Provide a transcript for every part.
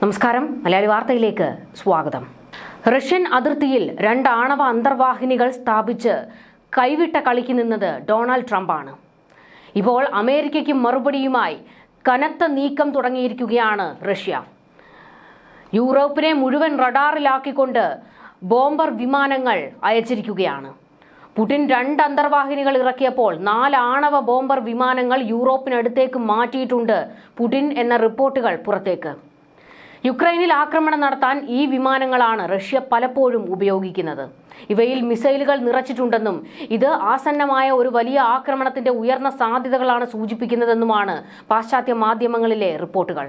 നമസ്കാരം, മലയാളി വാർത്തയിലേക്ക് സ്വാഗതം. റഷ്യൻ അതിർത്തിയിൽ 2 ആണവ അന്തർവാഹിനികൾ സ്ഥാപിച്ച് കൈവിട്ട കളിക്ക് നിന്നത് ഡൊണാൾഡ് ട്രംപാണ്. ഇപ്പോൾ അമേരിക്കയ്ക്ക് മറുപടിയുമായി കനത്ത നീക്കം തുടങ്ങിയിരിക്കുകയാണ് റഷ്യ. യൂറോപ്പിനെ മുഴുവൻ റഡാറിലാക്കിക്കൊണ്ട് ബോംബർ വിമാനങ്ങൾ അയച്ചിരിക്കുകയാണ്. പുടിൻ 2 അന്തർവാഹിനികൾ ഇറക്കിയപ്പോൾ 4 ആണവ ബോംബർ വിമാനങ്ങൾ യൂറോപ്പിനടുത്തേക്ക് മാറ്റിയിട്ടുണ്ട് പുടിൻ എന്ന റിപ്പോർട്ടുകൾ പുറത്തേക്ക്. യുക്രൈനിൽ ആക്രമണം നടത്താൻ ഈ വിമാനങ്ങളാണ് റഷ്യ പലപ്പോഴും ഉപയോഗിക്കുന്നത്. ഇവയിൽ മിസൈലുകൾ നിറച്ചിട്ടുണ്ടെന്നും ഇത് ആസന്നമായ ഒരു വലിയ ആക്രമണത്തിന്റെ ഉയർന്ന സാധ്യതകളാണ് സൂചിപ്പിക്കുന്നതെന്നുമാണ് പാശ്ചാത്യ മാധ്യമങ്ങളിലെ റിപ്പോർട്ടുകൾ.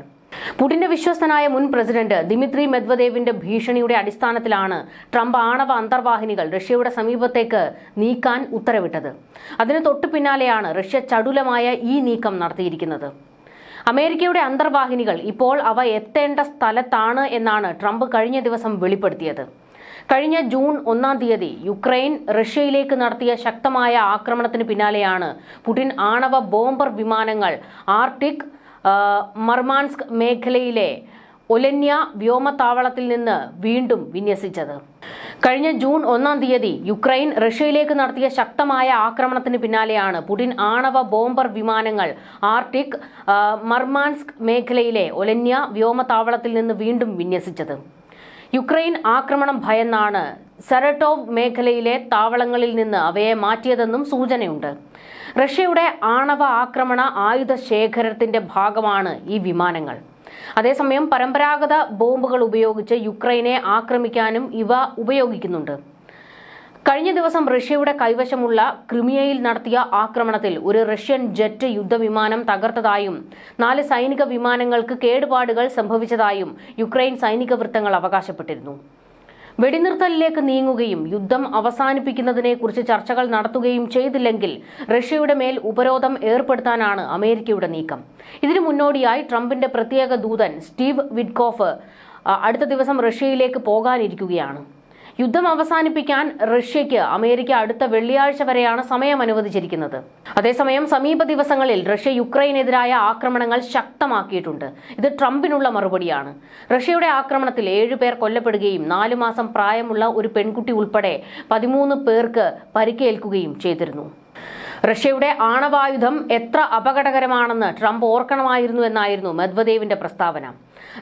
പുടിന്റെ വിശ്വസ്തനായ മുൻ പ്രസിഡന്റ് ദിമിത്രി മെദ്വദേവിന്റെ ഭീഷണിയുടെ അടിസ്ഥാനത്തിലാണ് ട്രംപ് ആണവ അന്തർവാഹിനികൾ റഷ്യയുടെ സമീപത്തേക്ക് നീക്കാൻ ഉത്തരവിട്ടത്. അതിന് തൊട്ടു പിന്നാലെയാണ് റഷ്യ ചടുലമായ ഈ നീക്കം നടത്തിയിരിക്കുന്നത്. അമേരിക്കയുടെ അന്തർവാഹിനികൾ ഇപ്പോൾ അവ എത്തേണ്ട സ്ഥലത്താണ് എന്നാണ് ട്രംപ് കഴിഞ്ഞ ദിവസം വെളിപ്പെടുത്തിയത്. കഴിഞ്ഞ ജൂൺ 1-ാം തീയതി യുക്രൈൻ റഷ്യയിലേക്ക് നടത്തിയ ശക്തമായ ആക്രമണത്തിന് പിന്നാലെയാണ് പുടിൻ ആണവ ബോംബർ വിമാനങ്ങൾ ആർട്ടിക് മർമാൻസ്ക് മേഖലയിലെ ഒലെന്യ വ്യോമതാവളത്തിൽ നിന്ന് വീണ്ടും വിന്യസിച്ചത്. കഴിഞ്ഞ ജൂൺ 1-ാം തീയതി യുക്രൈൻ റഷ്യയിലേക്ക് നടത്തിയ ശക്തമായ ആക്രമണത്തിന് പിന്നാലെയാണ് പുടിൻ ആണവ ബോംബർ വിമാനങ്ങൾ ആർട്ടിക് മർമാൻസ്ക് മേഖലയിലെ ഒലെന്യ വ്യോമതാവളത്തിൽ നിന്ന് വീണ്ടും വിന്യസിച്ചത്. യുക്രൈൻ ആക്രമണം ഭയന്നാണ് സരട്ടോവ് മേഖലയിലെ താവളങ്ങളിൽ നിന്ന് അവയെ മാറ്റിയതെന്നും സൂചനയുണ്ട്. റഷ്യയുടെ ആണവ ആക്രമണ ആയുധ ശേഖരത്തിന്റെ ഭാഗമാണ് ഈ വിമാനങ്ങൾ. അതേസമയം പരമ്പരാഗത ബോംബുകൾ ഉപയോഗിച്ച് യുക്രൈനെ ആക്രമിക്കാനും ഇവ ഉപയോഗിക്കുന്നുണ്ട്. കഴിഞ്ഞ ദിവസം റഷ്യയുടെ കൈവശമുള്ള ക്രിമിയയിൽ നടത്തിയ ആക്രമണത്തിൽ ഒരു റഷ്യൻ ജെറ്റ് യുദ്ധവിമാനം തകർത്തതായും 4 സൈനിക വിമാനങ്ങൾക്ക് കേടുപാടുകൾ സംഭവിച്ചതായും യുക്രൈൻ സൈനിക വൃത്തങ്ങൾ അവകാശപ്പെട്ടിരുന്നു. വെടിനിർത്തലിലേക്ക് നീങ്ങുകയും യുദ്ധം അവസാനിപ്പിക്കുന്നതിനെക്കുറിച്ച് ചർച്ചകൾ നടത്തുകയും ചെയ്തില്ലെങ്കിൽ റഷ്യയുടെ മേൽ ഉപരോധം ഏർപ്പെടുത്താനാണ് അമേരിക്കയുടെ നീക്കം. ഇതിനു മുന്നോടിയായി ട്രംപിന്റെ പ്രത്യേക ദൂതൻ സ്റ്റീവ് വിറ്റ്കോഫ് അടുത്ത ദിവസം റഷ്യയിലേക്ക് പോകാനിരിക്കുകയാണ്. യുദ്ധം അവസാനിപ്പിക്കാൻ റഷ്യയ്ക്ക് അമേരിക്ക അടുത്ത വെള്ളിയാഴ്ച വരെയാണ് സമയം അനുവദിച്ചിരിക്കുന്നത്. അതേസമയം സമീപ ദിവസങ്ങളിൽ റഷ്യ യുക്രൈനെതിരായ ആക്രമണങ്ങൾ ശക്തമാക്കിയിട്ടുണ്ട്. ഇത് ട്രംപിനുള്ള മറുപടിയാണ്. റഷ്യയുടെ ആക്രമണത്തിൽ 7 പേർ കൊല്ലപ്പെടുകയും 4 മാസം പ്രായമുള്ള ഒരു പെൺകുട്ടി ഉൾപ്പെടെ 13 പേർക്ക് പരിക്കേൽക്കുകയും ചെയ്തിരുന്നു. റഷ്യയുടെ ആണവായുധം എത്ര അപകടകരമാണെന്ന് ട്രംപ് ഓർക്കണമായിരുന്നു എന്നായിരുന്നു മെദ്വദേവിന്റെ പ്രസ്താവന.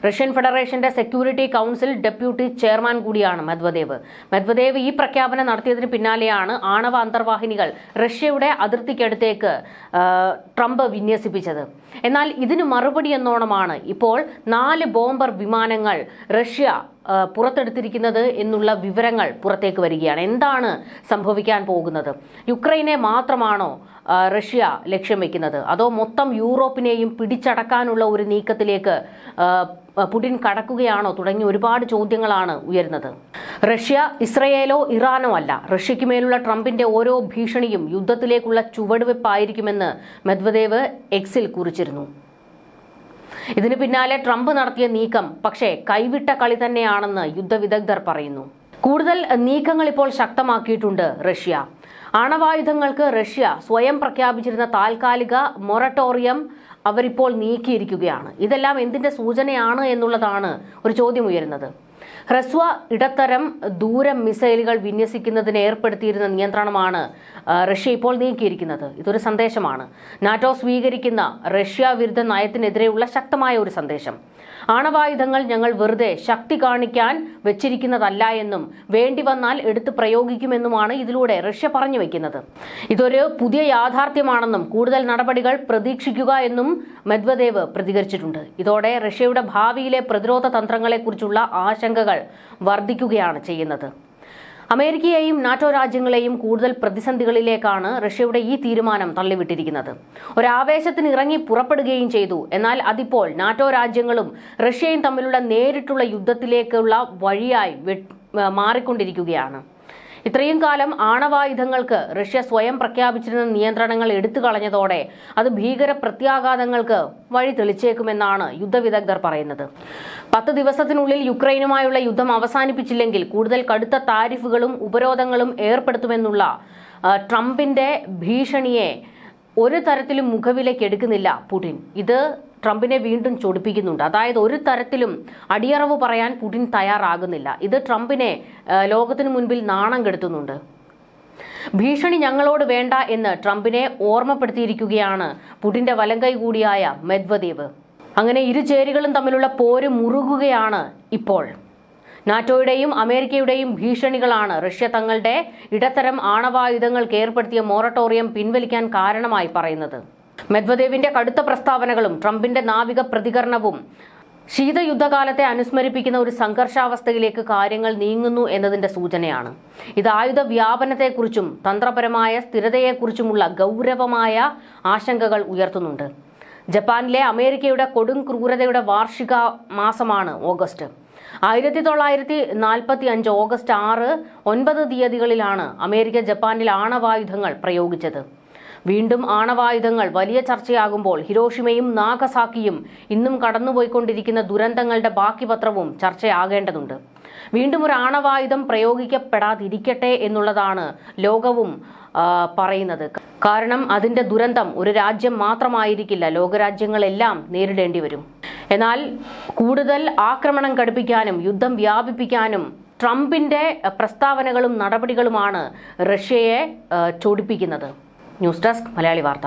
റഷ്യൻ ഫെഡറേഷന്റെ സെക്യൂരിറ്റി കൗൺസിൽ ഡെപ്യൂട്ടി ചെയർമാൻ കൂടിയാണ് മെദ്വദേവ് ഈ പ്രഖ്യാപനം നടത്തിയതിന് പിന്നാലെയാണ് ആണവ അന്തർവാഹിനികൾ റഷ്യയുടെ അതിർത്തിക്കടുത്തേക്ക് ട്രംപ് വിന്യസിപ്പിച്ചത്. എന്നാൽ ഇതിന് മറുപടി എന്നോണമാണ് ഇപ്പോൾ 4 ബോംബർ വിമാനങ്ങൾ റഷ്യ പുറത്തെടുത്തിരിക്കുന്നത് എന്നുള്ള വിവരങ്ങൾ പുറത്തേക്ക് വരികയാണ്. എന്താണ് സംഭവിക്കാൻ പോകുന്നത്? യുക്രൈനെ മാത്രമാണോ റഷ്യ ലക്ഷ്യം വെക്കുന്നത്, അതോ മൊത്തം യൂറോപ്പിനെയും പിടിച്ചടക്കാനുള്ള ഒരു നീക്കത്തിലേക്ക് പുടിൻ കടക്കുകയാണോ തുടങ്ങിയ ഒരുപാട് ചോദ്യങ്ങളാണ് ഉയരുന്നത്. റഷ്യ ഇസ്രയേലോ ഇറാനോ അല്ല. റഷ്യയ്ക്ക് മേലുള്ള ട്രംപിന്റെ ഓരോ ഭീഷണിയും യുദ്ധത്തിലേക്കുള്ള ചുവടുവെപ്പായിരിക്കുമെന്ന് മെദ്വദേവ് എക്സിൽ കുറിച്ചിരുന്നു. ഇതിന് പിന്നാലെ ട്രംപ് നടത്തിയ നീക്കം പക്ഷേ കൈവിട്ട കളി തന്നെയാണെന്ന് യുദ്ധവിദഗ്ധർ പറയുന്നു. കൂടുതൽ നീക്കങ്ങൾ ഇപ്പോൾ ശക്തമാക്കിയിട്ടുണ്ട് റഷ്യ. ആണവായുധങ്ങൾക്ക് റഷ്യ സ്വയം പ്രഖ്യാപിച്ചിരുന്ന താൽക്കാലിക മൊറട്ടോറിയം അവരിപ്പോൾ നീക്കിയിരിക്കുകയാണ്. ഇതെല്ലാം എന്തിന്റെ സൂചനയാണ് എന്നുള്ളതാണ് ഒരു ചോദ്യം ഉയരുന്നത്. ഹ്രസ്വ ഇടത്തരം ദൂരം മിസൈലുകൾ വിന്യസിക്കുന്നതിന് ഏർപ്പെടുത്തിയിരുന്ന നിയന്ത്രണമാണ് റഷ്യ ഇപ്പോൾ നീക്കിയിരിക്കുന്നത്. ഇതൊരു സന്ദേശമാണ്. നാറ്റോ സ്വീകരിക്കുന്ന റഷ്യ വിരുദ്ധ നയത്തിനെതിരെയുള്ള ശക്തമായ ഒരു സന്ദേശം. ആണവായുധങ്ങൾ ഞങ്ങൾ വെറുതെ ശക്തി കാണിക്കാൻ വെച്ചിരിക്കുന്നതല്ല എന്നും വേണ്ടി വന്നാൽ എടുത്ത് പ്രയോഗിക്കുമെന്നുമാണ് ഇതിലൂടെ റഷ്യ പറഞ്ഞു വെക്കുന്നത്. ഇതൊരു പുതിയ യാഥാർത്ഥ്യമാണെന്നും കൂടുതൽ നടപടികൾ പ്രതീക്ഷിക്കുക എന്നും മെദ്വദേവ് പ്രതികരിച്ചിട്ടുണ്ട്. ഇതോടെ റഷ്യയുടെ ഭാവിയിലെ പ്രതിരോധ തന്ത്രങ്ങളെക്കുറിച്ചുള്ള ആശങ്കകൾ വർദ്ധിക്കുകയാണ് ചെയ്യുന്നത്. അമേരിക്കയെയും നാറ്റോ രാജ്യങ്ങളെയും കൂടുതൽ പ്രതിസന്ധികളിലേക്കാണ് റഷ്യയുടെ ഈ തീരുമാനം തള്ളിവിട്ടിരിക്കുന്നത്. ഒരാവേശത്തിന് ഇറങ്ങി പുറപ്പെടുകയും ചെയ്തു. എന്നാൽ അതിപ്പോൾ നാറ്റോ രാജ്യങ്ങളും റഷ്യയും തമ്മിലുള്ള നേരിട്ടുള്ള യുദ്ധത്തിലേക്കുള്ള വഴിയായി മാറിക്കൊണ്ടിരിക്കുകയാണ്. ഇത്രയും കാലം ആണവായുധങ്ങൾക്ക് റഷ്യ സ്വയം പ്രഖ്യാപിച്ചിരുന്ന നിയന്ത്രണങ്ങൾ എടുത്തു കളഞ്ഞതോടെ അത് ഭീകര പ്രത്യാഘാതങ്ങൾക്ക് വഴി തെളിച്ചേക്കുമെന്നാണ് യുദ്ധവിദഗ്ധർ പറയുന്നത്. 10 ദിവസത്തിനുള്ളിൽ യുക്രൈനുമായുള്ള യുദ്ധം അവസാനിപ്പിച്ചില്ലെങ്കിൽ കൂടുതൽ കടുത്ത താരിഫുകളും ഉപരോധങ്ങളും ഏർപ്പെടുത്തുമെന്നുള്ള ട്രംപിന്റെ ഭീഷണിയെ ഒരു തരത്തിലും മുഖവിലേക്ക് എടുക്കുന്നില്ല പുടിൻ. ഇത് ട്രംപിനെ വീണ്ടും ചൊടിപ്പിക്കുന്നുണ്ട്. അതായത് ഒരു തരത്തിലും അടിയറവ് പറയാൻ പുടിൻ തയ്യാറാകുന്നില്ല. ഇത് ട്രംപിനെ ലോകത്തിനു മുൻപിൽ നാണം കെടുത്തുന്നുണ്ട്. ഭീഷണി ഞങ്ങളോട് വേണ്ട എന്ന് ട്രംപിനെ ഓർമ്മപ്പെടുത്തിയിരിക്കുകയാണ് പുടിന്റെ വലങ്കൈ കൂടിയായ മെദ്വദേവ്. അങ്ങനെ ഇരു ചേരികളും തമ്മിലുള്ള പോര് മുറുകുകയാണ് ഇപ്പോൾ. നാറ്റോയുടെയും അമേരിക്കയുടെയും ഭീഷണികളാണ് റഷ്യ തങ്ങളുടെ ഇടത്തരം ആണവായുധങ്ങൾക്ക് ഏർപ്പെടുത്തിയ മൊറട്ടോറിയം പിൻവലിക്കാൻ കാരണമായി പറയുന്നത്. മെദ്വദേവിന്റെ കടുത്ത പ്രസ്താവനകളും ട്രംപിന്റെ നാവിക പ്രതികരണവും ശീതയുദ്ധകാലത്തെ അനുസ്മരിപ്പിക്കുന്ന ഒരു സംഘർഷാവസ്ഥയിലേക്ക് കാര്യങ്ങൾ നീങ്ങുന്നു എന്നതിന്റെ സൂചനയാണ്. ഇത് ആയുധ വ്യാപനത്തെക്കുറിച്ചും തന്ത്രപരമായ സ്ഥിരതയെക്കുറിച്ചുമുള്ള ഗൗരവമായ ആശങ്കകൾ ഉയർത്തുന്നുണ്ട്. ജപ്പാനിലെ അമേരിക്കയുടെ കൊടും ക്രൂരതയുടെ വാർഷിക മാസമാണ് ഓഗസ്റ്റ്. 1945 ഓഗസ്റ്റ് 6, 9 തീയതികളിലാണ് അമേരിക്ക ജപ്പാനിൽ ആണവായുധങ്ങൾ പ്രയോഗിച്ചത്. വീണ്ടും ആണവായുധങ്ങൾ വലിയ ചർച്ചയാകുമ്പോൾ ഹിരോഷിമയും നാഗസാക്കിയും ഇന്നും കടന്നുപോയിക്കൊണ്ടിരിക്കുന്ന ദുരന്തങ്ങളുടെ ബാക്കി പത്രവും ചർച്ചയാകേണ്ടതുണ്ട്. വീണ്ടും ഒരു ആണവായുധം പ്രയോഗിക്കപ്പെടാതിരിക്കട്ടെ എന്നുള്ളതാണ് ലോകവും പറയുന്നത്. കാരണം അതിന്റെ ദുരന്തം ഒരു രാജ്യം മാത്രമായിരിക്കില്ല, ലോകരാജ്യങ്ങളെല്ലാം നേരിടേണ്ടി വരും. എന്നാൽ കൂടുതൽ ആക്രമണം കടുപ്പിക്കാനും യുദ്ധം വ്യാപിപ്പിക്കാനും ട്രംപിന്റെ പ്രസ്താവനകളും നടപടികളുമാണ് റഷ്യയെ ചൊടിപ്പിക്കുന്നത്. ന്യൂസ് ഡെസ്ക് മലയാളി വാർത്ത.